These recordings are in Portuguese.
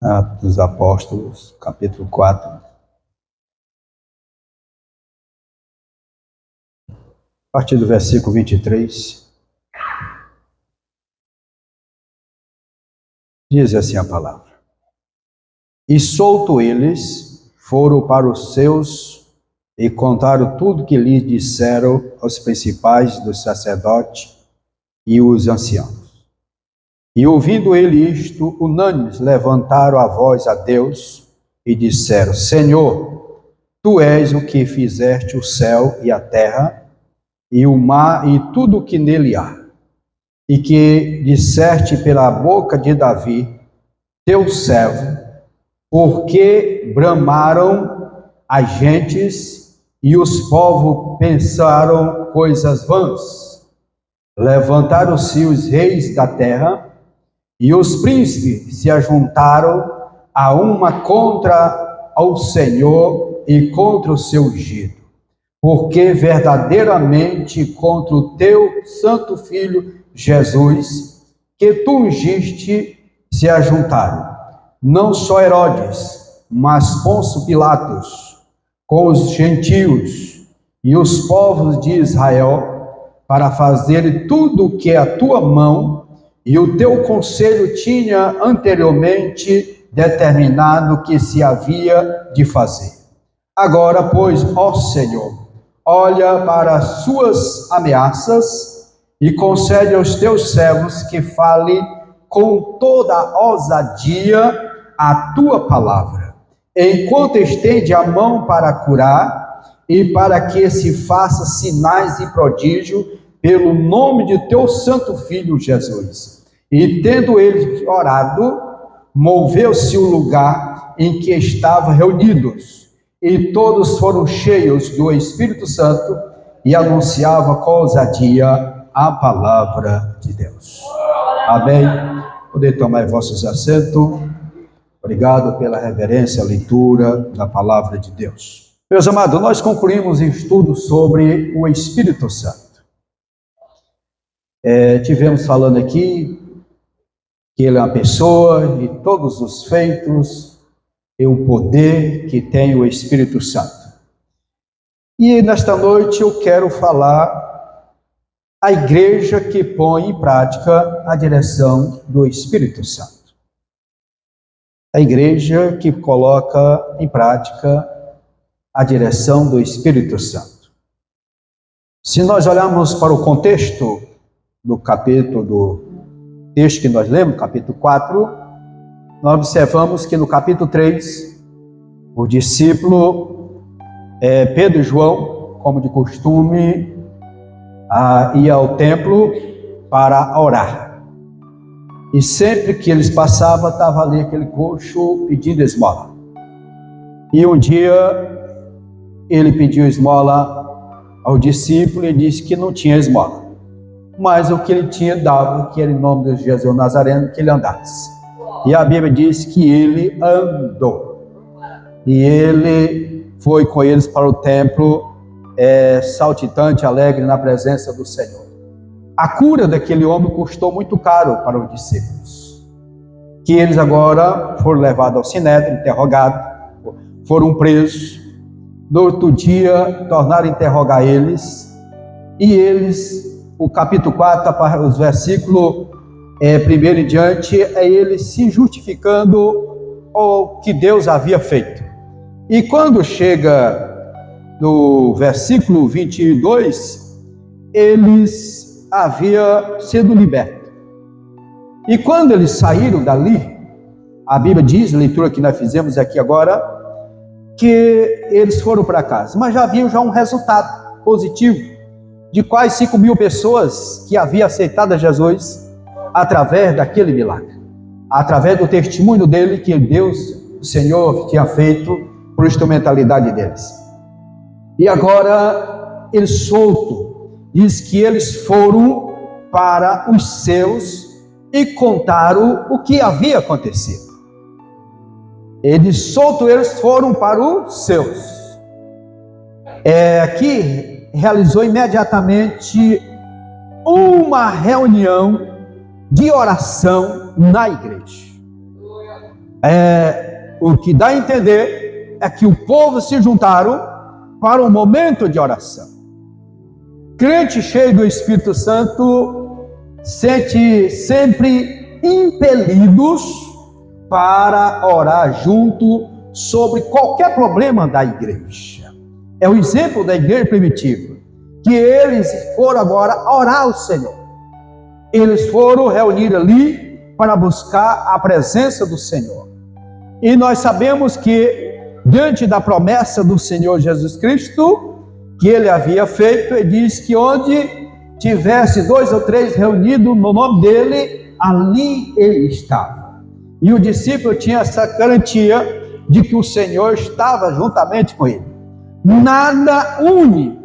Atos dos Apóstolos, capítulo 4. A partir do versículo 23. Diz assim a palavra: E solto eles, foram para os seus e contaram tudo que lhes disseram aos principais dos sacerdotes e os anciãos. E ouvindo ele isto, unânimes levantaram a voz a Deus e disseram: Senhor, tu és o que fizeste o céu e a terra, e o mar e tudo o que nele há, e que disseste pela boca de Davi, teu servo, porque bramaram as gentes e os povos pensaram coisas vãs. Levantaram-se os reis da terra e os príncipes se ajuntaram a uma contra ao Senhor e contra o seu ungido, porque verdadeiramente contra o teu santo filho Jesus, que tu ungiste, se ajuntaram, não só Herodes, mas Pôncio Pilatos, com os gentios e os povos de Israel, para fazer tudo o que a tua mão e o teu conselho tinha anteriormente determinado que se havia de fazer. Agora, pois, ó Senhor, olha para as suas ameaças e concede aos teus servos que falem com toda ousadia a tua palavra, enquanto estende a mão para curar e para que se faça sinais e prodígio pelo nome de teu santo filho Jesus. E tendo eles orado, moveu-se o lugar em que estavam reunidos, e todos foram cheios do Espírito Santo e anunciavam com ousadia a palavra de Deus. Amém. Poder tomar vossos assentos. Obrigado pela reverência à leitura da palavra de Deus. Meus amados, nós concluímos o estudo sobre o Espírito Santo. Tivemos falando aqui que ele é uma pessoa e todos os feitos e o poder que tem o Espírito Santo. E nesta noite eu quero falar a igreja que põe em prática a direção do Espírito Santo. A igreja que coloca em prática a direção do Espírito Santo. Se nós olharmos para o contexto do texto que nós lemos, capítulo 4, nós observamos que no capítulo 3, o discípulo Pedro e João, como de costume, ia ao templo para orar. E sempre que eles passavam, estava ali aquele coxo pedindo esmola. E um dia, ele pediu esmola ao discípulo e disse que não tinha esmola. Mas o que ele tinha dava, que era em nome de Jesus Nazareno, que ele andasse. E a Bíblia diz que ele andou. E ele foi com eles para o templo, saltitante, alegre na presença do Senhor. A cura daquele homem custou muito caro para os discípulos. Que eles agora foram levados ao Sinédrio, interrogados, foram presos. No outro dia, tornaram a interrogar eles. E eles... O capítulo 4, os versículos 1 em diante, é ele se justificando o que Deus havia feito. E quando chega no versículo 22, eles haviam sido libertos. E quando eles saíram dali, a Bíblia diz, a leitura que nós fizemos aqui agora, que eles foram para casa, mas já havia um resultado positivo, de quase 5.000 pessoas que haviam aceitado a Jesus através daquele milagre, através do testemunho dele que Deus, o Senhor, tinha feito por instrumentalidade deles. E agora, ele solto, diz que eles foram para os seus e contaram o que havia acontecido. Eles solto, eles foram para os seus. Aqui realizou imediatamente uma reunião de oração na igreja. o que dá a entender é que o povo se juntaram para um momento de oração. Crente cheio do Espírito Santo sente sempre impelidos para orar junto sobre qualquer problema da igreja. É o exemplo da igreja primitiva, que eles foram agora orar ao Senhor. Eles foram reunir ali para buscar a presença do Senhor. E nós sabemos que, diante da promessa do Senhor Jesus Cristo, que ele havia feito, ele diz que onde tivesse 2 ou 3 reunidos no nome dele, ali ele estava. E o discípulo tinha essa garantia de que o Senhor estava juntamente com ele. Nada une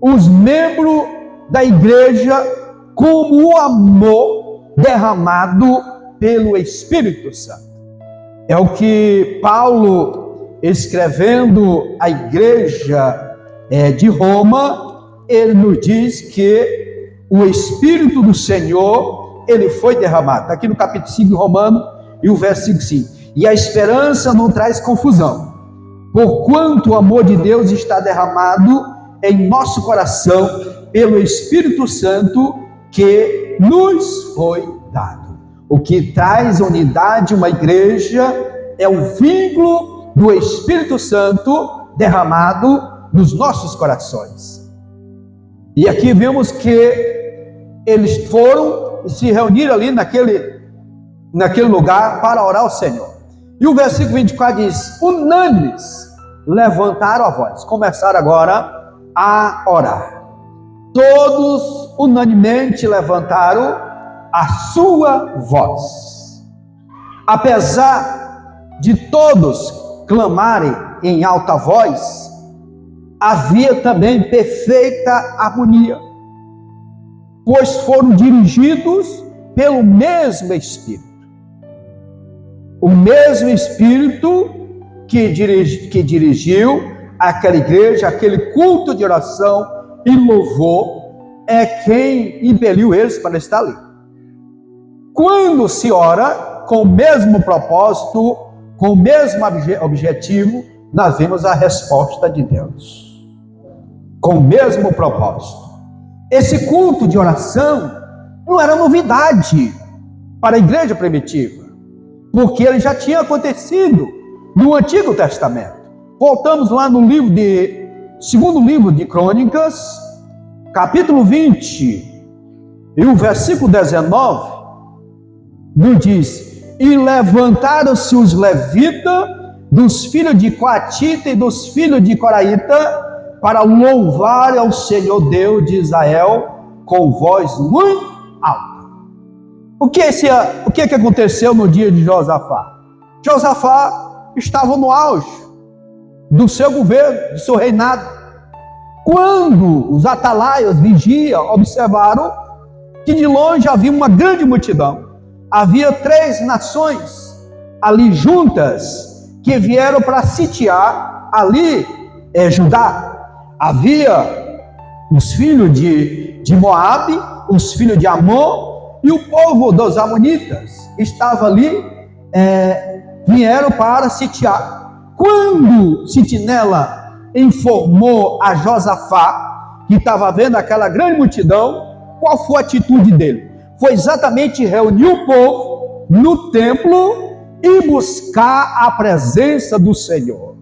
os membros da igreja como o amor derramado pelo Espírito Santo. É o que Paulo, escrevendo à igreja de Roma, ele nos diz que o Espírito do Senhor, ele foi derramado. Está aqui no capítulo 5 de Romanos, e o versículo 5. E a esperança não traz confusão, porquanto o amor de Deus está derramado em nosso coração pelo Espírito Santo que nos foi dado. O que traz unidade uma igreja é o vínculo do Espírito Santo derramado nos nossos corações. E aqui vemos que eles foram e se reuniram ali naquele lugar para orar ao Senhor. E o versículo 24 diz: unânimes levantaram a voz, começaram agora a orar. Todos unanimemente levantaram a sua voz. Apesar de todos clamarem em alta voz, havia também perfeita harmonia, pois foram dirigidos pelo mesmo Espírito. O mesmo Espírito que dirigiu aquela igreja, aquele culto de oração e louvor, é quem impeliu eles para estar ali. Quando se ora com o mesmo propósito, com o mesmo objetivo, nós vemos a resposta de Deus. Com o mesmo propósito. Esse culto de oração não era novidade para a igreja primitiva, porque ele já tinha acontecido no Antigo Testamento. Voltamos lá no segundo livro de Crônicas, capítulo 20, e o versículo 19, nos diz: e levantaram-se os levitas dos filhos de Coatita e dos filhos de Coraíta para louvar ao Senhor Deus de Israel com voz muito alta. O que aconteceu no dia de Josafá? Josafá estava no auge do seu governo, do seu reinado. Quando os atalaias, vigia, observaram que de longe havia uma grande multidão. Havia 3 nações ali juntas que vieram para sitiar ali Judá. Havia os filhos de Moabe, os filhos de Amon, e o povo dos amonitas estava ali, vieram para sitiar. Quando Sentinela informou a Josafá que estava vendo aquela grande multidão, qual foi a atitude dele? Foi exatamente reunir o povo no templo e buscar a presença do Senhor.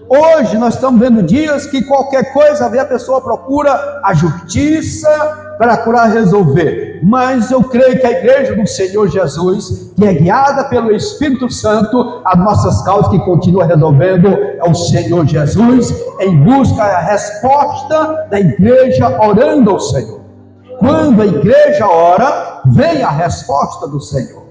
Hoje nós estamos vendo dias que qualquer coisa a pessoa procura a justiça para procurar resolver. Mas eu creio que a igreja do Senhor Jesus, que é guiada pelo Espírito Santo, as nossas causas que continua resolvendo é o Senhor Jesus, em busca da resposta da igreja orando ao Senhor. Quando a igreja ora, vem a resposta do Senhor.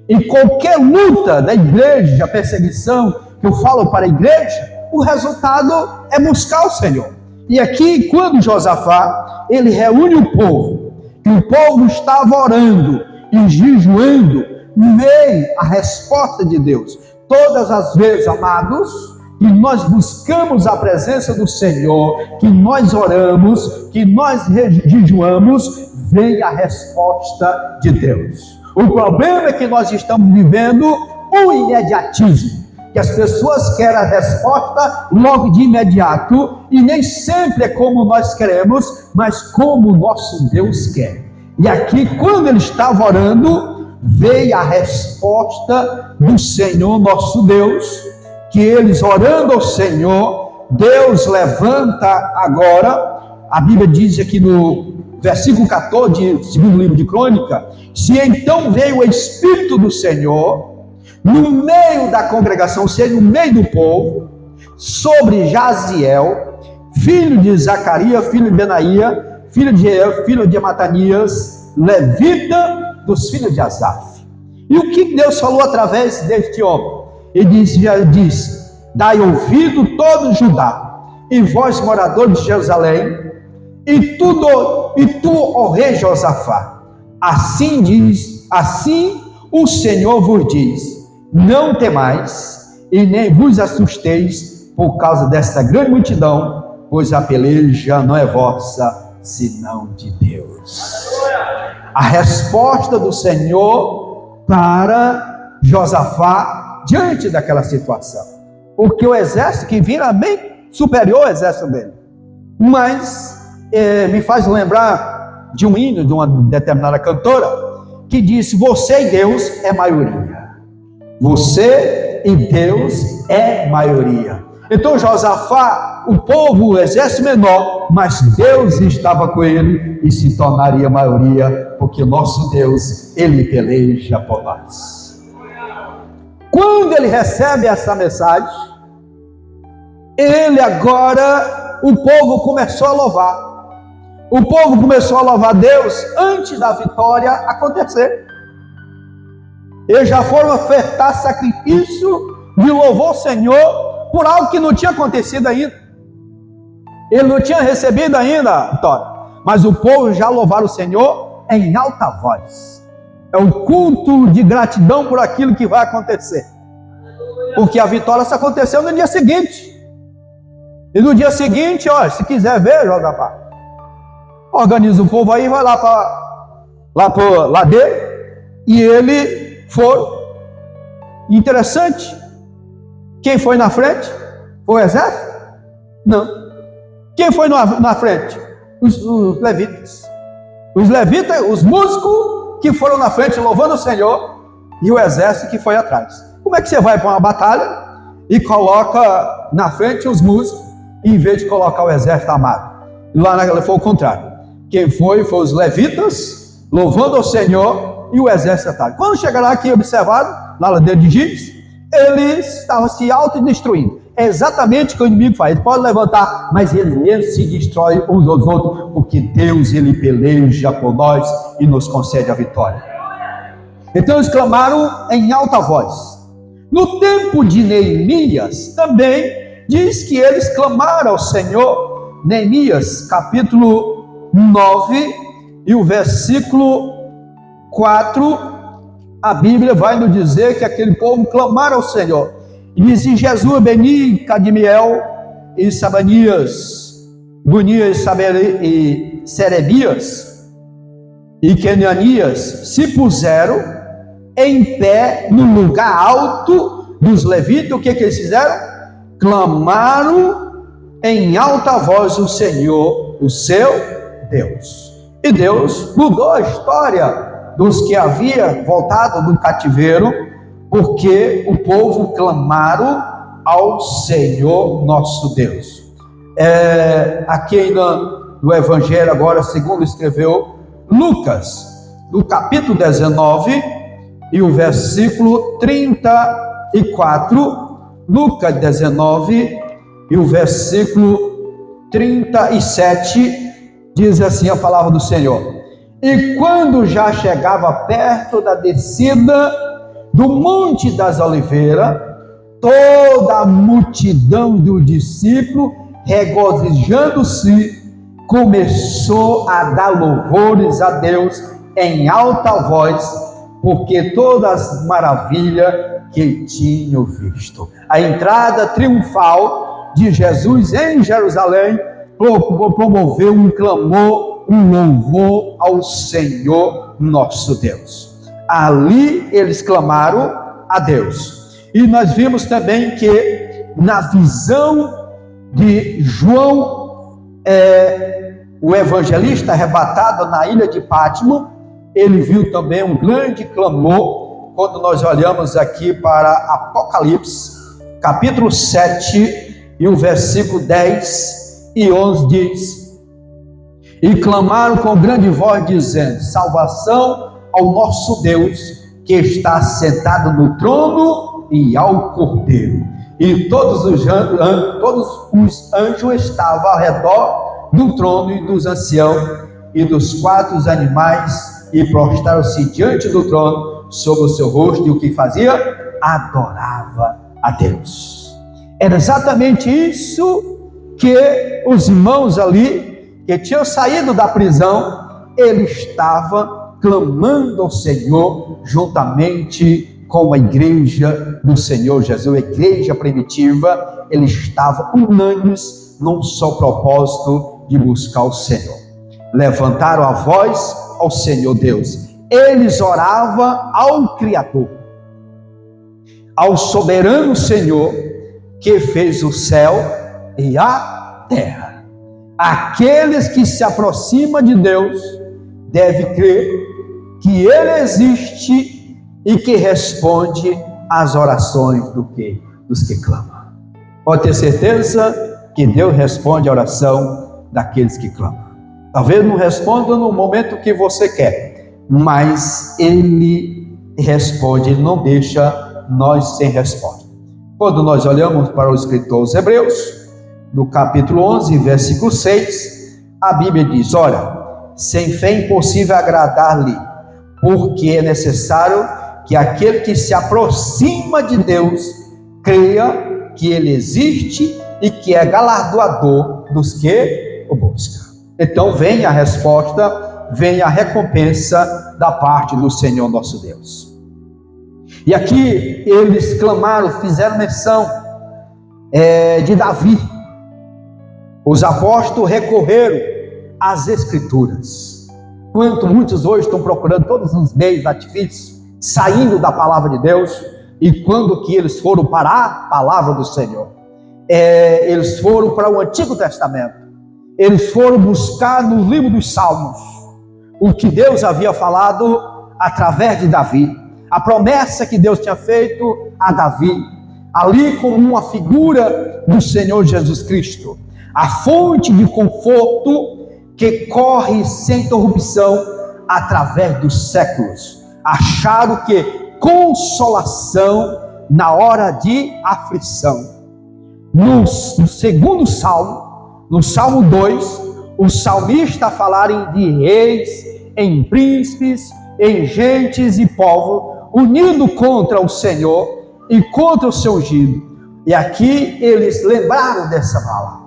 E qualquer luta da igreja, perseguição que eu falo para a igreja, o resultado é buscar o Senhor. E aqui, quando Josafá, ele reúne o povo, e o povo estava orando e jejuando, veio a resposta de Deus. Todas as vezes, amados, que nós buscamos a presença do Senhor, que nós oramos, que nós jejuamos, vem a resposta de Deus. O problema é que nós estamos vivendo o imediatismo, que as pessoas querem a resposta logo de imediato, e nem sempre é como nós queremos, mas como o nosso Deus quer. E aqui, quando ele estava orando, veio a resposta do Senhor nosso Deus, que eles orando ao Senhor, Deus levanta agora, a Bíblia diz aqui no versículo 14, do segundo livro de Crônica, se então veio o Espírito do Senhor, no meio da congregação, ou seja, no meio do povo, sobre Jaziel, filho de Zacarias, filho de Benaía, filho de Jeiel, filho de Matanias, levita dos filhos de Asaf. E o que Deus falou através deste homem? Ele diz, dai ouvido todo Judá, e vós moradores de Jerusalém, e tu, ó rei Josafá, assim o Senhor vos diz, não temais e nem vos assusteis por causa desta grande multidão, pois a peleja não é vossa, senão de Deus. A resposta do Senhor para Josafá diante daquela situação, porque o exército que vinha era bem superior ao exército dele, mas me faz lembrar de um hino de uma determinada cantora que disse, você e Deus é maioria. Você e Deus é maioria. Então Josafá, o povo, o exército menor, mas Deus estava com ele e se tornaria maioria, porque nosso Deus, ele peleja por nós. Quando ele recebe essa mensagem, ele agora, o povo começou a louvar. O povo começou a louvar Deus antes da vitória acontecer. Eles já foram ofertar sacrifício de louvor ao Senhor por algo que não tinha acontecido ainda. Ele não tinha recebido ainda a vitória. Mas o povo já louvaram o Senhor em alta voz. É um culto de gratidão por aquilo que vai acontecer. Porque a vitória só aconteceu no dia seguinte. E no dia seguinte, ó, se quiser ver, Josafá, organiza o povo aí, vai lá para o ladeiro, e ele foram. Interessante. Quem foi na frente? Foi o exército? Não. Quem foi na frente? Os levitas. Os levitas, os músicos que foram na frente louvando o Senhor, e o exército que foi atrás. Como é que você vai para uma batalha e coloca na frente os músicos, em vez de colocar o exército armado? Lá foi o contrário. Quem foi os levitas, louvando ao Senhor, e o exército atrás. Quando chegaram aqui, observaram, na ladeira de Giz, eles estavam se autodestruindo. É exatamente o que o inimigo faz. Ele pode levantar, mas ele mesmo se destrói uns aos outros, porque Deus, ele peleja por nós e nos concede a vitória. Então eles clamaram em alta voz. No tempo de Neemias, também diz que eles clamaram ao Senhor. Neemias, capítulo 9, e o versículo 4, a Bíblia vai nos dizer que aquele povo clamaram ao Senhor. E dizem Jesus, Beni, Cadmiel e Sabanias, Bunias e Serebias e Kenanias se puseram em pé no lugar alto dos levitas. O que eles fizeram? Clamaram em alta voz o Senhor, o seu Deus. E Deus mudou a história dos que havia voltado do cativeiro, porque o povo clamaram ao Senhor nosso Deus. Aqui ainda no Evangelho, agora segundo escreveu Lucas, no capítulo 19 e o versículo 34, Lucas 19 e o versículo 37, diz assim a palavra do Senhor: e quando já chegava perto da descida do Monte das Oliveiras, toda a multidão do discípulo, regozijando-se, começou a dar louvores a Deus em alta voz, porque todas as maravilhas que tinham visto. A entrada triunfal de Jesus em Jerusalém promoveu um clamor, um louvor ao Senhor nosso Deus. Ali eles clamaram a Deus. E nós vimos também que na visão de João, o evangelista arrebatado na ilha de Patmos, ele viu também um grande clamor. Quando nós olhamos aqui para Apocalipse, capítulo 7, e o versículo 10 e 11 diz: e clamaram com grande voz, dizendo: salvação ao nosso Deus, que está sentado no trono, e ao Cordeiro. E todos os anjos estavam ao redor do trono e dos anciãos e dos 4 animais, e prostraram-se diante do trono sobre o seu rosto, e o que fazia? Adorava a Deus. Era exatamente isso que os irmãos ali, que tinham saído da prisão, ele estava clamando ao Senhor, juntamente com a igreja do Senhor Jesus, a igreja primitiva. Ele estava unânimes num só propósito de buscar o Senhor. Levantaram a voz ao Senhor Deus. Eles oravam ao Criador, ao soberano Senhor, que fez o céu e a terra. Aqueles que se aproximam de Deus devem crer que Ele existe e que responde às orações dos que clamam. Pode ter certeza que Deus responde a oração daqueles que clamam. Talvez não responda no momento que você quer, mas Ele responde, Ele não deixa nós sem resposta. Quando nós olhamos para o escritor aos Hebreus, no capítulo 11, versículo 6, a Bíblia diz: ora, sem fé é impossível agradar-lhe, porque é necessário que aquele que se aproxima de Deus creia que Ele existe e que é galardoador dos que o buscam. Então vem a resposta, vem a recompensa da parte do Senhor nosso Deus. E aqui eles clamaram, fizeram menção de Davi. Os apóstolos recorreram às Escrituras. Quanto muitos hoje estão procurando todos os meios artifícios, saindo da palavra de Deus, e quando que eles foram para a palavra do Senhor? Eles foram para o Antigo Testamento. Eles foram buscar no livro dos Salmos o que Deus havia falado através de Davi, a promessa que Deus tinha feito a Davi, ali como uma figura do Senhor Jesus Cristo, a fonte de conforto que corre sem interrupção através dos séculos. Acharam que consolação na hora de aflição. No segundo salmo, no Salmo 2, o salmista fala de reis, em príncipes, em gentes e povos, unidos contra o Senhor e contra o seu ungido. E aqui eles lembraram dessa palavra.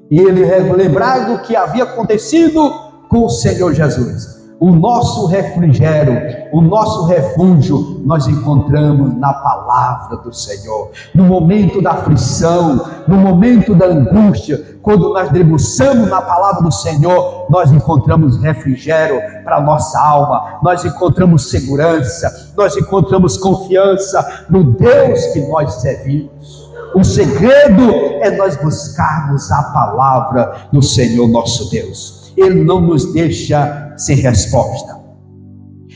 E eles lembraram do que havia acontecido com o Senhor Jesus. O nosso refrigério, o nosso refúgio, nós encontramos na palavra do Senhor. No momento da aflição, no momento da angústia, quando nós debruçamos na palavra do Senhor, nós encontramos refrigério para a nossa alma, nós encontramos segurança, nós encontramos confiança no Deus que nós servimos. O segredo é nós buscarmos a palavra do Senhor nosso Deus. Ele não nos deixa sem resposta.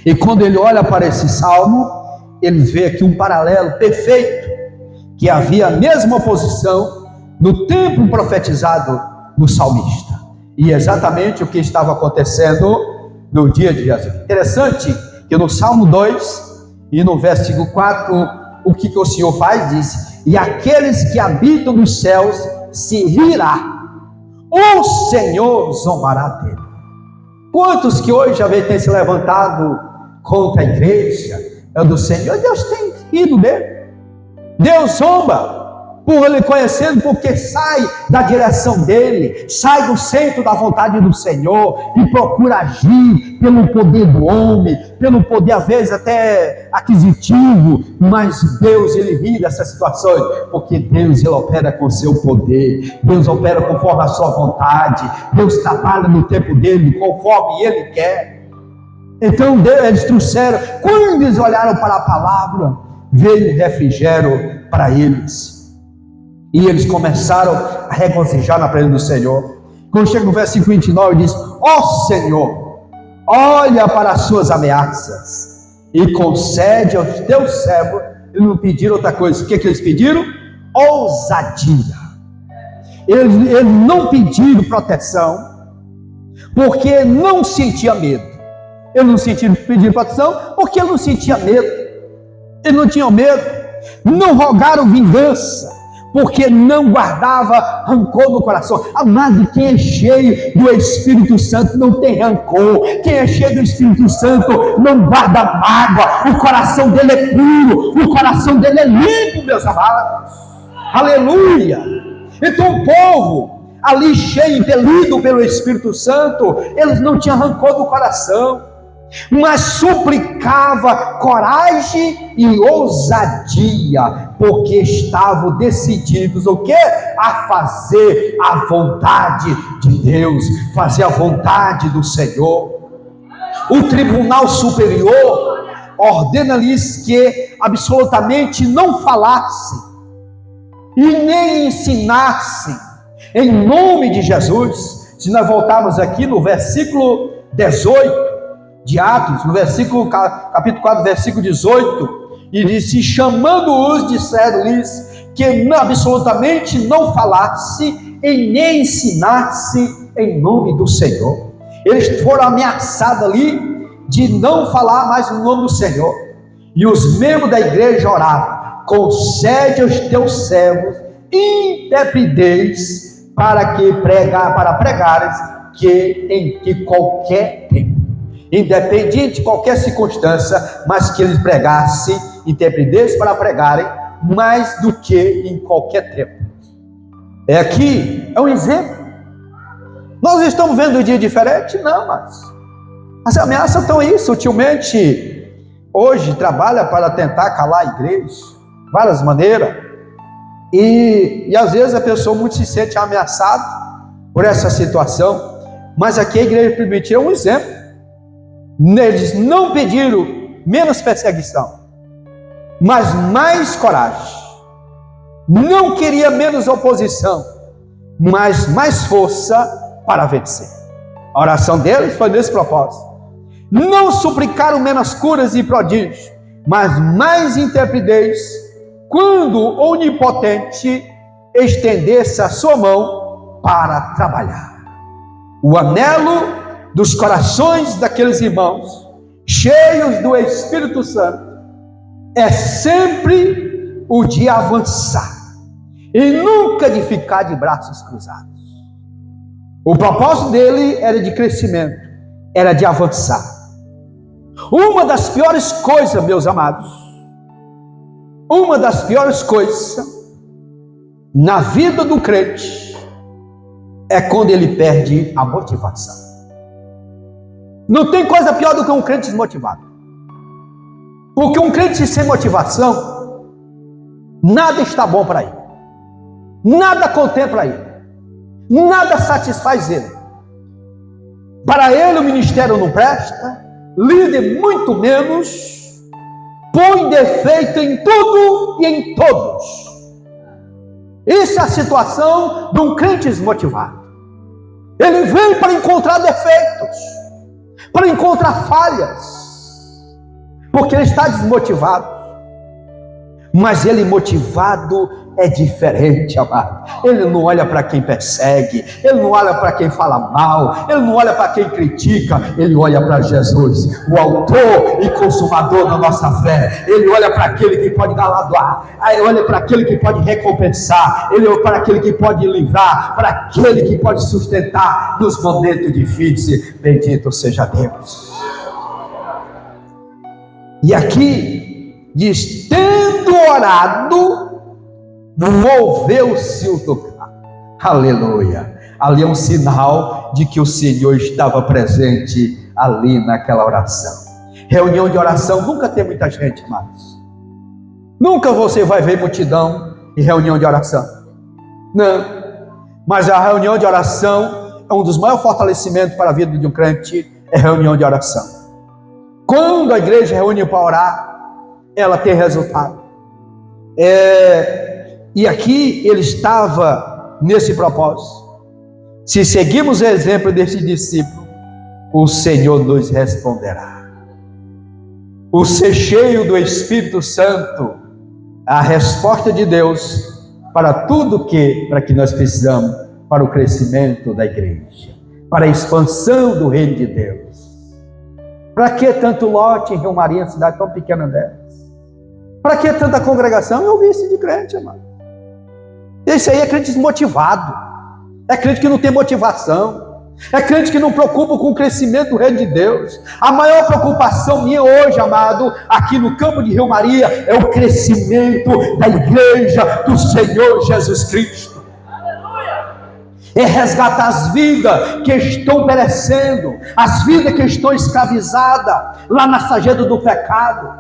E quando ele olha para esse salmo, ele vê aqui um paralelo perfeito, que havia a mesma posição no tempo profetizado do salmista. E exatamente o que estava acontecendo no dia de Jesus. Interessante que no Salmo 2 e no versículo 4, o que o Senhor faz? Diz: e aqueles que habitam nos céus se rirá, o Senhor zombará dele. Quantos que hoje já têm se levantado contra a igreja do Senhor? Deus tem rido dele. Deus zomba por ele conhecendo, porque sai da direção dele, sai do centro da vontade do Senhor e procura agir pelo poder do homem, pelo poder às vezes até aquisitivo, mas Deus, ele ri dessas situações, porque Deus, ele opera com seu poder, Deus opera conforme a sua vontade, Deus trabalha no tempo dele, conforme ele quer. Então eles trouxeram, quando eles olharam para a palavra, veio refrigério para eles. E eles começaram a regozijar na presença do Senhor. Quando chega no versículo 29, diz: ó Senhor, olha para as suas ameaças e concede aos teus servos. Eles não pediram outra coisa. O que eles pediram? Ousadia. Eles não pediram proteção, porque não sentia medo. Eles não pediram proteção, porque eles não sentiam medo. Eles não tinham medo. Não rogaram vingança, porque não guardava rancor no coração. Amado, quem é cheio do Espírito Santo não tem rancor. Quem é cheio do Espírito Santo não guarda mágoa. O coração dele é puro, o coração dele é limpo, meus amados. Aleluia! Então o povo ali cheio, impelido pelo Espírito Santo, eles não tinham rancor do coração, mas suplicava coragem e ousadia, porque estavam decididos o quê? A fazer a vontade de Deus, fazer a vontade do Senhor. O tribunal superior ordena-lhes que absolutamente não falassem e nem ensinassem em nome de Jesus. Se nós voltarmos aqui no versículo 18 de Atos, no capítulo 4, versículo 18, e disse: chamando-os, disseram-lhes que absolutamente não falasse e nem ensinasse em nome do Senhor. Eles foram ameaçados ali de não falar mais no nome do Senhor. E os membros da igreja oravam: concede aos teus servos intrepidez para pregares em qualquer tempo, independente de qualquer circunstância, mas que eles pregassem intrepidez para pregarem mais do que em qualquer tempo. Aqui é um exemplo. Nós estamos vendo um dia diferente? Não, mas as ameaças estão aí. Sutilmente hoje trabalha para tentar calar a igreja, várias maneiras, e às vezes a pessoa muito se sente ameaçada por essa situação. Mas aqui a igreja primitiva é um exemplo. Eles não pediram menos perseguição, mas mais coragem. Não queria menos oposição, mas mais força para vencer. A oração deles foi nesse propósito. Não suplicaram menos curas e prodígios, mas mais intrepidez, quando o onipotente estendesse a sua mão para trabalhar. O anelo dos corações daqueles irmãos, cheios do Espírito Santo, é sempre o de avançar e nunca de ficar de braços cruzados. O propósito dele era de crescimento, era de avançar. Uma das piores coisas, meus amados, uma das piores coisas na vida do crente é quando ele perde a motivação. Não tem coisa pior do que um crente desmotivado. Porque um crente sem motivação, nada está bom para ele, nada contempla ele, nada satisfaz ele. Para ele o ministério não presta, líder muito menos, põe defeito em tudo e em todos. Essa é a situação de um crente desmotivado. Ele vem para encontrar defeitos, para encontrar falhas, porque ele está desmotivado. Mas ele motivado é diferente, amado. Ele não olha para quem persegue, ele não olha para quem fala mal, ele não olha para quem critica, ele olha para Jesus, o autor e consumador da nossa fé. Ele olha para aquele que pode galardoar, ele olha para aquele que pode recompensar, ele olha para aquele que pode livrar, para aquele que pode sustentar nos momentos difíceis. Bendito seja Deus. E aqui diz: tendo orado, moveu-se o lugar. Aleluia. Ali é um sinal de que o Senhor estava presente ali naquela oração. Reunião de oração nunca tem muita gente, mas nunca você vai ver multidão em reunião de oração. Não. Mas a reunião de oração é um dos maiores fortalecimentos para a vida de um crente, é reunião de oração. Quando a igreja reúne para orar, ela tem resultado. E aqui ele estava nesse propósito. Se seguirmos o exemplo desse discípulo, o Senhor nos responderá. O ser cheio do Espírito Santo, a resposta de Deus para tudo para que nós precisamos, para o crescimento da igreja, para a expansão do reino de Deus. Para que tanto lote em Rio Maria, cidade tão pequena dessa? Para que tanta congregação? Eu vi isso de crente, amado. Esse aí é crente desmotivado, é crente que não tem motivação, é crente que não preocupa com o crescimento do reino de Deus. A maior preocupação minha hoje, amado, aqui no campo de Rio Maria, é o crescimento da igreja do Senhor Jesus Cristo. É resgatar as vidas que estão perecendo, as vidas que estão escravizadas lá na sarjeta do pecado.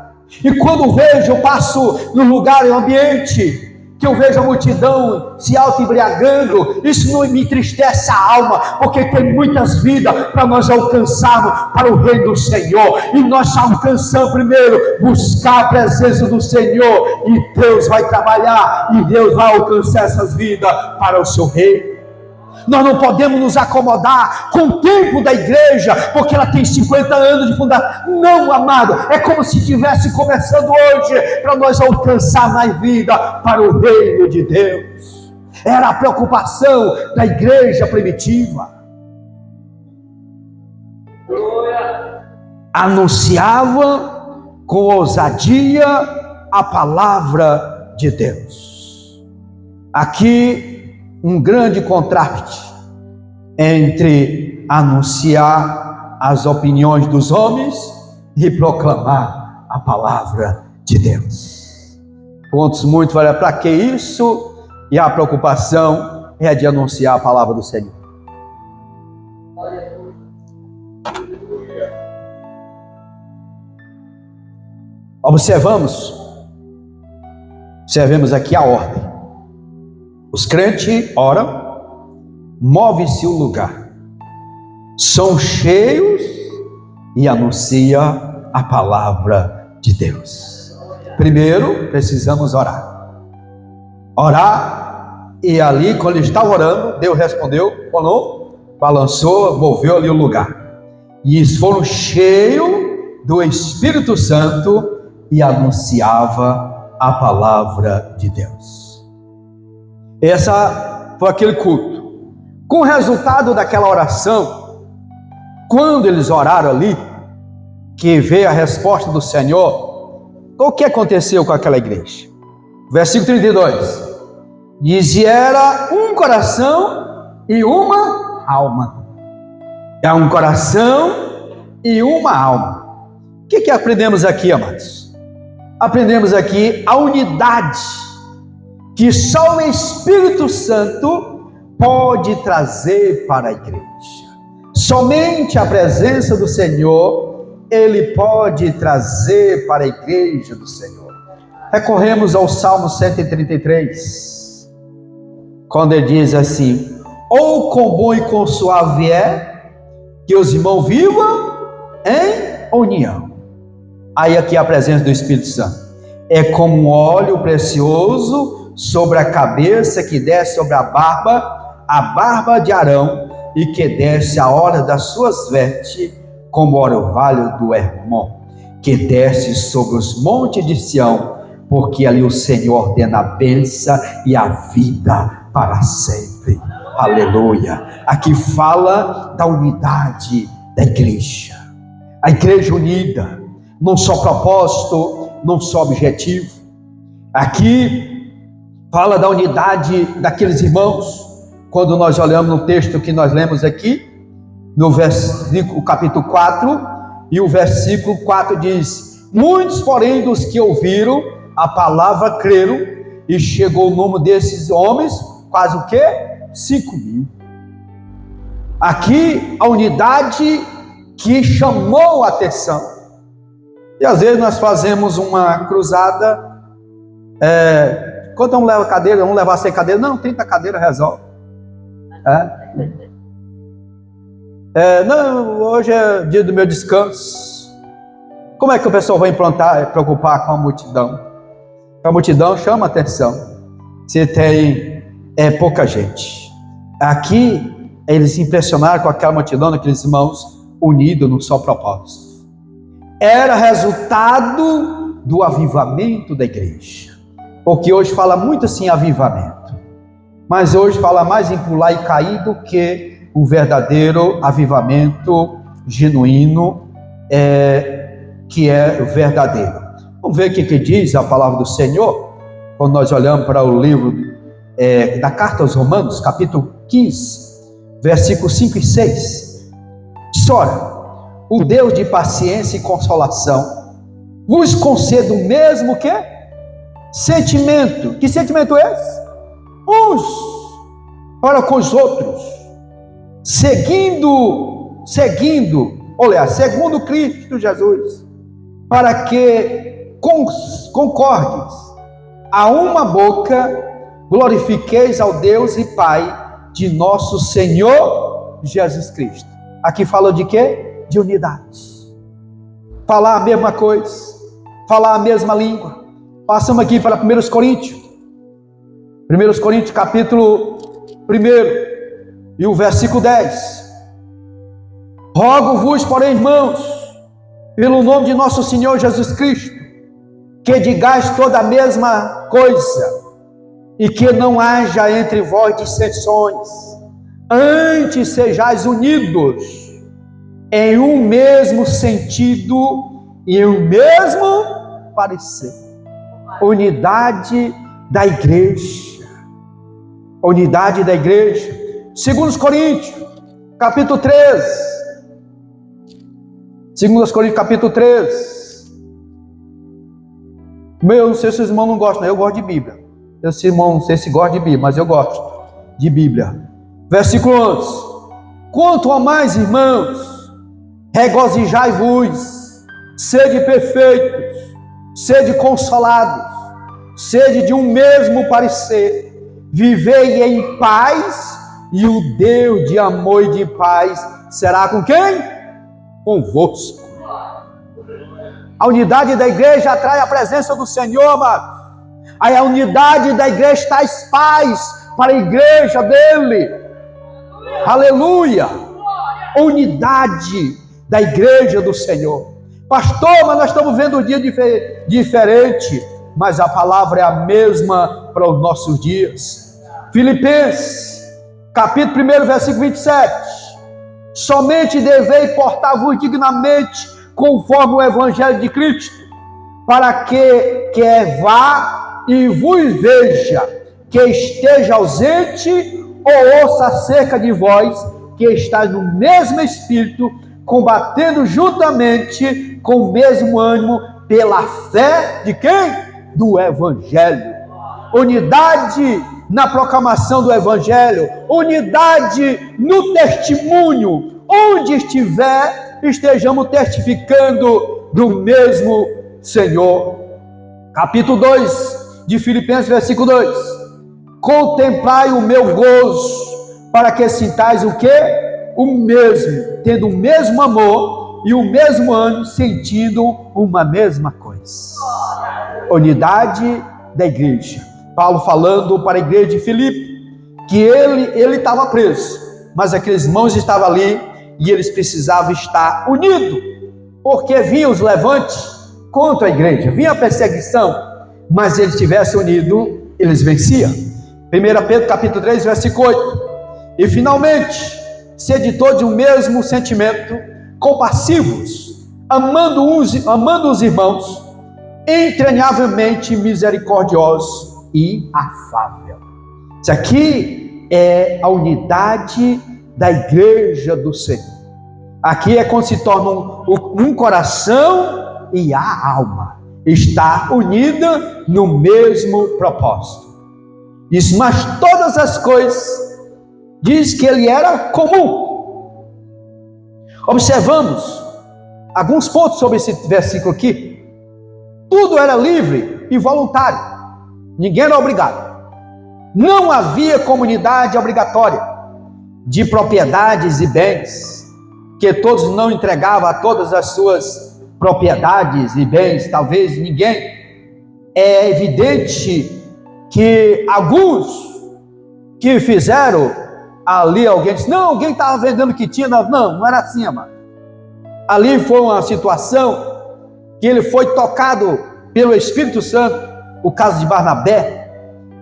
E quando vejo, eu passo no lugar e ambiente que eu vejo a multidão se auto-embriagando, isso não me entristece a alma, porque tem muitas vidas para nós alcançarmos para o reino do Senhor, e nós alcançamos primeiro, buscar a presença do Senhor, e Deus vai trabalhar, e Deus vai alcançar essas vidas para o seu reino. Nós não podemos nos acomodar com o tempo da igreja, porque ela tem 50 anos de fundação. Não, amado, é como se estivesse começando hoje, para nós alcançar mais vida para o reino de Deus. Era a preocupação da igreja primitiva. Anunciava com ousadia a palavra de Deus. Aqui um grande contraste entre anunciar as opiniões dos homens e proclamar a palavra de Deus. Pontos muito valem. Para que isso? E a preocupação é de anunciar a palavra do Senhor. Observemos aqui a ordem. Os crentes oram, move-se o lugar, são cheios e anuncia a palavra de Deus. Primeiro, precisamos orar. Orar, e ali, quando ele estava orando, Deus respondeu, falou, balançou, moveu ali o lugar. E eles foram cheios do Espírito Santo e anunciava a palavra de Deus. Essa foi aquele culto. Com o resultado daquela oração, quando eles oraram ali, que veio a resposta do Senhor, o que aconteceu com aquela igreja? Versículo 32. Diz, e era um coração e uma alma. É um coração e uma alma. O que aprendemos aqui, amados? Aprendemos aqui a unidade que só o Espírito Santo pode trazer para a igreja. Somente a presença do Senhor, Ele pode trazer para a igreja do Senhor. Recorremos ao Salmo 133, quando ele diz assim, ou com bom e com suave é, que os irmãos vivam em união. Aí aqui a presença do Espírito Santo. É como um óleo precioso sobre a cabeça que desce sobre a barba de Arão, e que desce a hora das suas vestes, como o orvalho do Hermon, que desce sobre os montes de Sião, porque ali o Senhor ordena a bênção e a vida para sempre. Aleluia. Aqui fala da unidade da igreja. A igreja unida, num só propósito, num só objetivo. Aqui fala da unidade daqueles irmãos, quando nós olhamos no texto que nós lemos aqui, no capítulo 4, e o versículo 4 diz, muitos, porém, dos que ouviram a palavra creram, e chegou o número desses homens, quase o quê? 5.000. Aqui, a unidade que chamou a atenção. E às vezes nós fazemos uma cruzada, quando um leva cadeira, vamos levar sem cadeira, não, 30 cadeiras resolve. Não, hoje é dia do meu descanso. Como é que o pessoal vai preocupar com a multidão? A multidão chama atenção. Se tem pouca gente. Aqui, eles se impressionaram com aquela multidão, aqueles irmãos unidos num só propósito. Era resultado do avivamento da igreja. Porque hoje fala muito assim, avivamento. Mas hoje fala mais em pular e cair do que o verdadeiro avivamento genuíno, que é o verdadeiro. Vamos ver o que diz a palavra do Senhor, quando nós olhamos para o livro da Carta aos Romanos, capítulo 15, versículos 5 e 6. Diz: ora, o Deus de paciência e consolação vos conceda o mesmo que sentimento. Que sentimento é esse? Uns para com os outros, segundo Cristo Jesus, para que concordes a uma boca, glorifiqueis ao Deus e Pai de nosso Senhor Jesus Cristo. Aqui fala de quê? De unidade. Falar a mesma coisa, falar a mesma língua. Passamos aqui para 1 Coríntios. 1 Coríntios capítulo 1 e o versículo 10. Rogo-vos, porém, irmãos, pelo nome de nosso Senhor Jesus Cristo, que digais toda a mesma coisa, e que não haja entre vós dissensões, antes sejais unidos em um mesmo sentido e em um mesmo parecer. Unidade da igreja. Unidade da igreja. 2 Coríntios, capítulo 13. 2 Coríntios, capítulo 13. Eu não sei se os irmãos não gostam, eu gosto de Bíblia. Esse irmão, não sei se gosta de Bíblia, mas eu gosto de Bíblia. Versículo 11. Quanto a mais, irmãos, regozijai-vos, sede perfeitos, sede consolados, sede de um mesmo parecer, vivei em paz, e o Deus de amor e de paz será com quem? Convosco. A unidade da igreja atrai a presença do Senhor, amado. Aí a unidade da igreja traz paz para a igreja dele. Aleluia! Unidade da igreja do Senhor. Pastor, mas nós estamos vendo um dia diferente, mas a palavra é a mesma para os nossos dias. Filipenses, capítulo 1, versículo 27. Somente devei portar-vos dignamente conforme o evangelho de Cristo, para que vá e vos veja, que esteja ausente ou ouça acerca de vós, que está no mesmo espírito, combatendo juntamente com o mesmo ânimo pela fé de quem? Do evangelho. Unidade na proclamação do evangelho, unidade no testemunho. Onde estiver, estejamos testificando do mesmo Senhor. Capítulo 2 de Filipenses, versículo 2. Contemplai o meu gozo, para que sintais o quê? O mesmo, tendo o mesmo amor e o mesmo ânimo, sentindo uma mesma coisa. Unidade da igreja. Paulo falando para a igreja de Filipe, que ele estava preso, mas aqueles irmãos estavam ali, e eles precisavam estar unidos, porque vinham os levantes contra a igreja, vinha a perseguição, mas se eles estivessem unidos, eles venciam. 1 Pedro capítulo 3, versículo 8. E finalmente, sede todos o mesmo sentimento, compassivos, amando os irmãos, entranhavelmente misericordiosos e afável. Isso aqui é a unidade da igreja do Senhor. Aqui é quando se torna um coração e a alma está unida no mesmo propósito. Isso, mas todas as coisas diz que ele era comum. Observamos alguns pontos sobre esse versículo aqui. Tudo era livre e voluntário. Ninguém era obrigado. Não havia comunidade obrigatória de propriedades e bens, que todos não entregavam a todas as suas propriedades e bens. Talvez ninguém é evidente que alguns que fizeram ali, alguém disse, não, alguém estava vendendo o que tinha, não era assim, amado. Ali foi uma situação que ele foi tocado pelo Espírito Santo, o caso de Barnabé,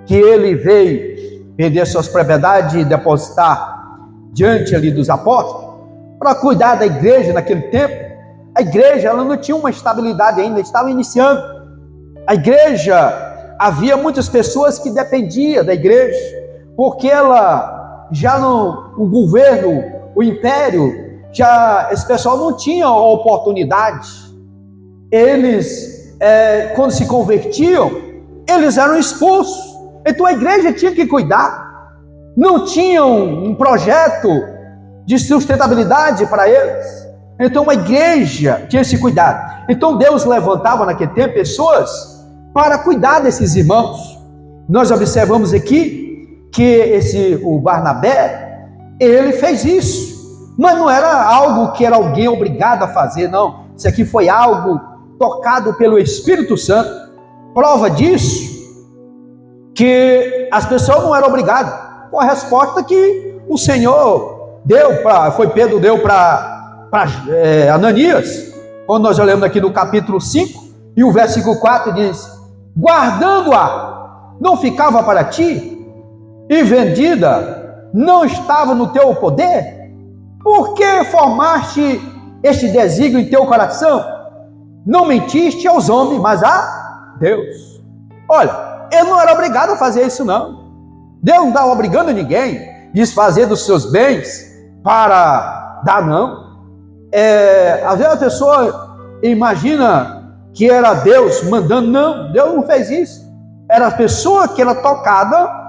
que ele veio vender suas propriedades e depositar diante ali dos apóstolos, para cuidar da igreja naquele tempo. A igreja, ela não tinha uma estabilidade ainda, estava iniciando. A igreja, havia muitas pessoas que dependiam da igreja, porque ela já não, o governo, o império, já esse pessoal não tinha oportunidade. Eles, quando se convertiam, eles eram expulsos. Então a igreja tinha que cuidar. Não tinham um projeto de sustentabilidade para eles. Então a igreja tinha esse cuidado. Então Deus levantava naquele tempo pessoas para cuidar desses irmãos. Nós observamos aqui que o Barnabé, ele fez isso. Mas não era algo que era alguém obrigado a fazer, não. Isso aqui foi algo tocado pelo Espírito Santo. Prova disso, que as pessoas não eram obrigadas. Com a resposta que o Senhor Pedro deu para Ananias. Quando nós olhamos aqui no capítulo 5, e o versículo 4 diz, guardando-a, não ficava para ti, e vendida, não estava no teu poder? Por que formaste este desígnio em teu coração? Não mentiste aos homens, mas a Deus. Olha, ele não era obrigado a fazer isso, não. Deus não estava obrigando ninguém a desfazer dos seus bens para dar, não. Às vezes a pessoa imagina que era Deus mandando. Não, Deus não fez isso. Era a pessoa que era tocada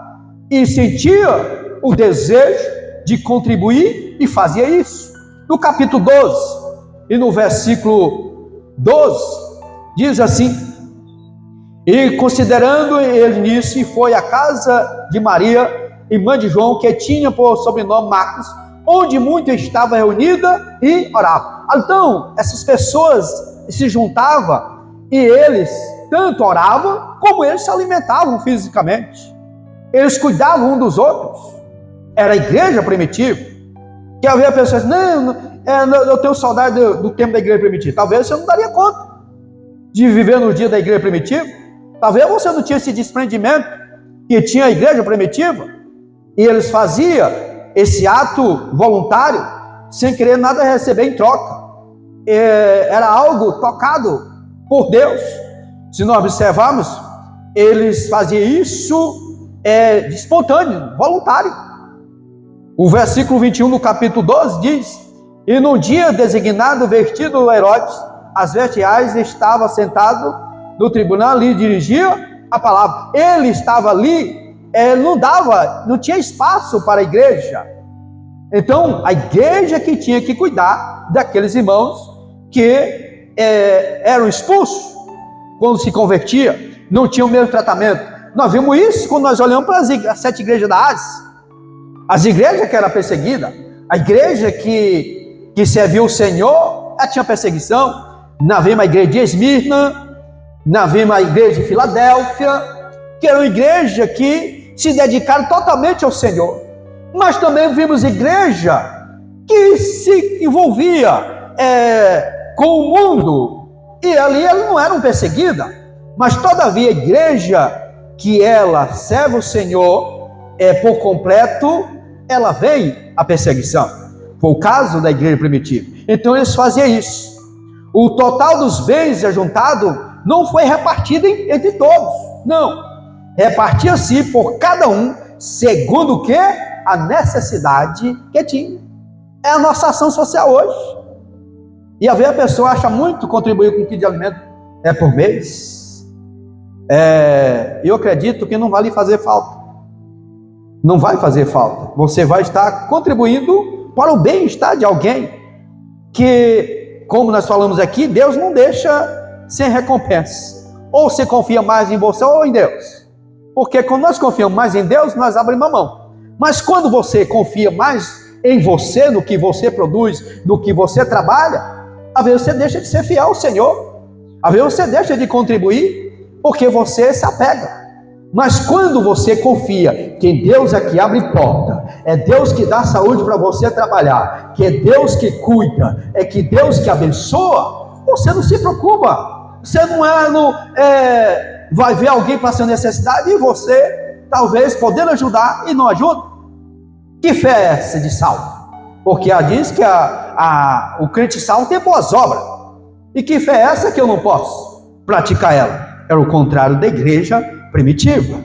e sentia o desejo de contribuir e fazia isso. No capítulo 12 e no versículo 12, diz assim, e considerando ele nisso, e foi à casa de Maria, irmã de João, que tinha por sobrenome Marcos, onde muito estava reunida e orava. Então, essas pessoas se juntavam e eles tanto oravam, como eles se alimentavam fisicamente. Eles cuidavam um dos outros. Era a igreja primitiva. Que havia pessoas, eu tenho saudade do tempo da igreja primitiva. Talvez você não daria conta de viver no dia da igreja primitiva. Talvez você não tinha esse desprendimento que tinha a igreja primitiva. E eles faziam esse ato voluntário sem querer nada receber em troca. Era algo tocado por Deus. Se nós observarmos, eles faziam isso de espontâneo, voluntário. O versículo 21 do capítulo 12 diz, e no dia designado, vestido Herodes, as vestiais, estava sentado no tribunal, ali dirigia a palavra. Ele estava ali, não tinha espaço para a igreja. Então, a igreja que tinha que cuidar daqueles irmãos que eram expulsos quando se convertia, não tinham o mesmo tratamento. Nós vimos isso quando nós olhamos para as 7 igrejas da Ásia. As igrejas que eram perseguidas, a igreja que serviu o Senhor, ela tinha perseguição. Nós vimos a igreja de Esmirna, nós vimos a igreja de Filadélfia, que era uma igreja que se dedicaram totalmente ao Senhor. Mas também vimos igreja que se envolvia com o mundo, e ali elas não eram perseguidas, mas todavia a igreja que ela serve o Senhor por completo, ela vem a perseguição. Foi o caso da igreja primitiva. Então eles faziam isso. O total dos bens ajuntado não foi repartido entre todos, não. Repartia-se por cada um, segundo o que? A necessidade que tinha. É a nossa ação social hoje. E às vezes a pessoa acha muito contribuir com o quilo de alimento por mês. Eu acredito que não vai lhe fazer falta. Não vai fazer falta. Você vai estar contribuindo para o bem-estar de alguém que, como nós falamos aqui, Deus não deixa sem recompensa. Ou você confia mais em você ou em Deus. Porque quando nós confiamos mais em Deus, nós abrimos a mão. Mas quando você confia mais em você, no que você produz, no que você trabalha, às vezes você deixa de ser fiel ao Senhor. Às vezes você deixa de contribuir. porque você se apega. Mas quando você confia que Deus é que abre porta, é Deus que dá saúde para você trabalhar, que é Deus que cuida, é que Deus que abençoa, você não se preocupa. Você não vai ver alguém passando necessidade e você, talvez, podendo ajudar e não ajuda. Que fé é essa de salvo? Porque ela diz que o crente salvo tem boas obras. E que fé é essa que eu não posso praticar ela? Era o contrário da igreja primitiva.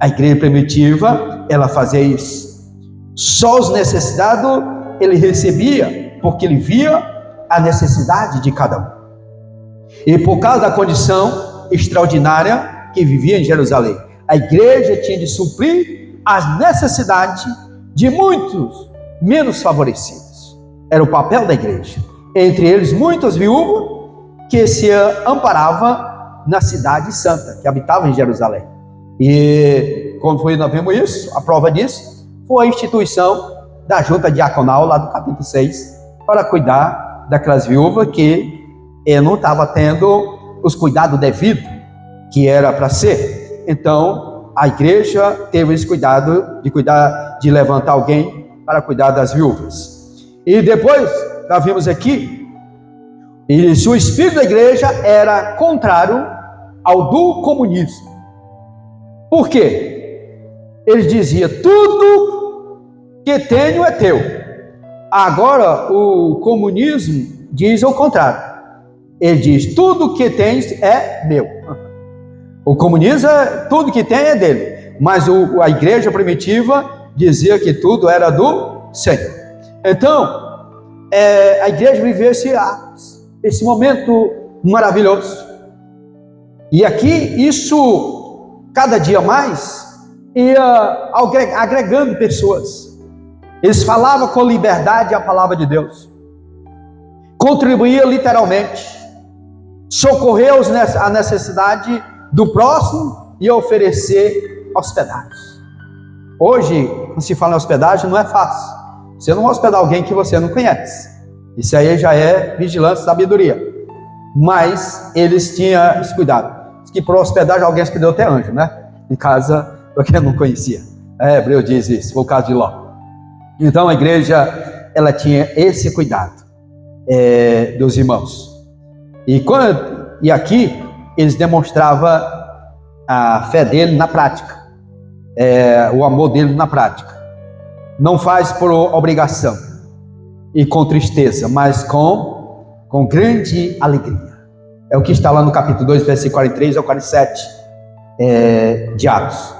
A igreja primitiva, ela fazia isso. Só os necessitados ele recebia, porque ele via a necessidade de cada um. E por causa da condição extraordinária que vivia em Jerusalém, a igreja tinha de suprir as necessidades de muitos menos favorecidos. Era o papel da igreja. Entre eles, muitas viúvas que se amparavam na cidade santa, que habitava em Jerusalém. E quando nós vimos isso, a prova disso foi a instituição da junta diaconal, lá do capítulo 6, para cuidar daquelas viúvas que não estavam tendo os cuidados devidos, que era para ser. Então, a igreja teve esse cuidado de cuidar, de levantar alguém para cuidar das viúvas. E depois, nós vimos aqui, e se o espírito da igreja era contrário ao do comunismo. Por quê? Ele dizia, tudo que tenho é teu. Agora, o comunismo diz o contrário. Ele diz, tudo que tens é meu. O comunismo, tudo que tem é dele. Mas a igreja primitiva dizia que tudo era do Senhor. Então, a igreja viveu esse momento maravilhoso. E aqui, isso, cada dia mais, ia agregando pessoas. Eles falavam com liberdade a palavra de Deus. Contribuía literalmente. Socorrer a necessidade do próximo e oferecer hospedagem. Hoje, quando se fala em hospedagem, não é fácil. Você não vai hospedar alguém que você não conhece. Isso aí já é vigilância e sabedoria. Mas eles tinham esse cuidado. Diz que por hospedagem alguém hospedou até anjo, né? Em casa, porque não conhecia. Hebreu diz isso, foi o caso de Ló. Então a igreja, ela tinha esse cuidado dos irmãos. E aqui, eles demonstravam a fé dele na prática. O amor dele na prática. Não faz por obrigação e com tristeza, mas com grande alegria. É o que está lá no capítulo 2, versículo 43 ao 47 de Atos.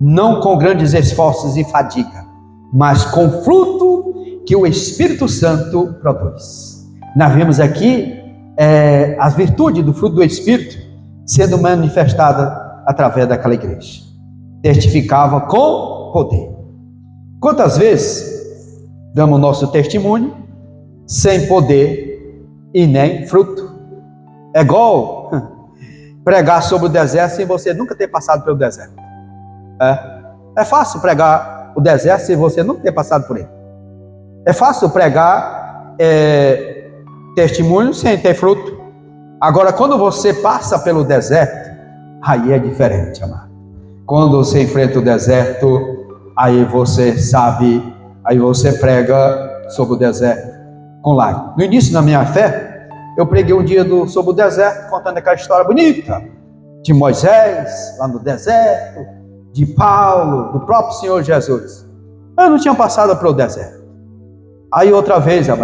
Não com grandes esforços e fadiga, mas com fruto que o Espírito Santo produz. Nós vemos aqui as virtudes do fruto do Espírito sendo manifestada através daquela igreja. Testificava com poder. Quantas vezes damos nosso testemunho sem poder e nem fruto? É igual pregar sobre o deserto sem você nunca ter passado pelo deserto. É fácil pregar o deserto sem você nunca ter passado por ele. É fácil pregar testemunho sem ter fruto. Agora, quando você passa pelo deserto, aí é diferente, amado. Quando você enfrenta o deserto, aí você sabe, aí você prega sobre o deserto com lágrimas. No início da minha fé, eu preguei um dia sobre o deserto, contando aquela história bonita de Moisés, lá no deserto, de Paulo, do próprio Senhor Jesus. Eu não tinha passado pelo deserto. Aí outra vez, eu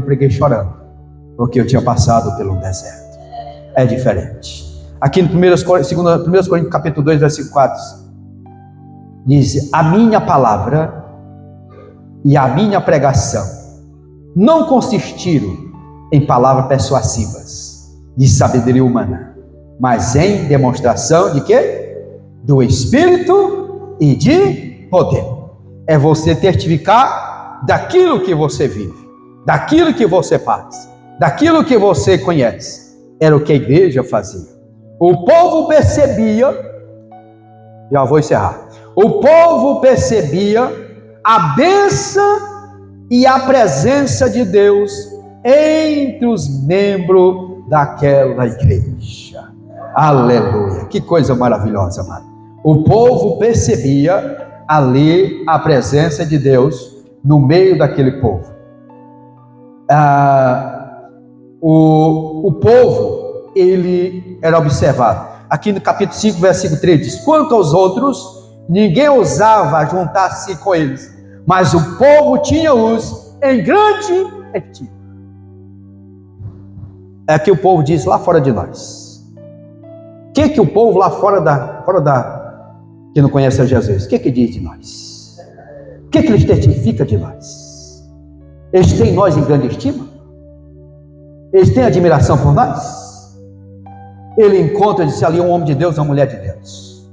preguei chorando, porque eu tinha passado pelo deserto. É diferente. Aqui no 1 Coríntios capítulo 2, versículo 4, diz, a minha palavra e a minha pregação não consistiram em palavras persuasivas de sabedoria humana, mas em demonstração de quê? Do Espírito e de poder. É você testificar daquilo que você vive, daquilo que você faz, daquilo que você conhece. Era o que a igreja fazia. O povo percebia, já vou encerrar, o povo percebia a bênção e a presença de Deus entre os membros daquela igreja. Aleluia, que coisa maravilhosa, amado. O povo percebia ali a presença de Deus no meio daquele povo. O povo, ele era observado. Aqui no capítulo 5, versículo 3 diz: quanto aos outros, ninguém ousava juntar-se com eles, mas o povo tinha-os em grande estima. É que o povo diz lá fora de nós. O que o povo lá fora que não conhece a Jesus, o que diz de nós? O que eles testificam de nós? Eles têm nós em grande estima? Eles têm admiração por nós? Ele encontra, disse ali, um homem de Deus, uma mulher de Deus.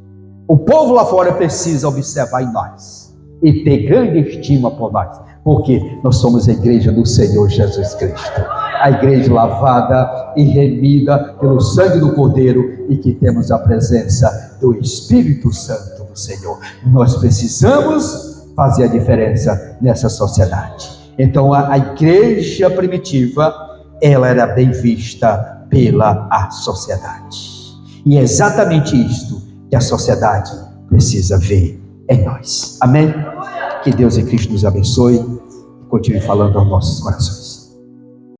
O povo lá fora precisa observar em nós e ter grande estima por nós, porque nós somos a igreja do Senhor Jesus Cristo, a igreja lavada e remida pelo sangue do Cordeiro, e que temos a presença do Espírito Santo do Senhor. Nós precisamos fazer a diferença nessa sociedade. Então a igreja primitiva, ela era bem vista pela sociedade, e é exatamente isto que a sociedade precisa ver em nós. Amém? Que Deus em Cristo nos abençoe e continue falando aos nossos corações.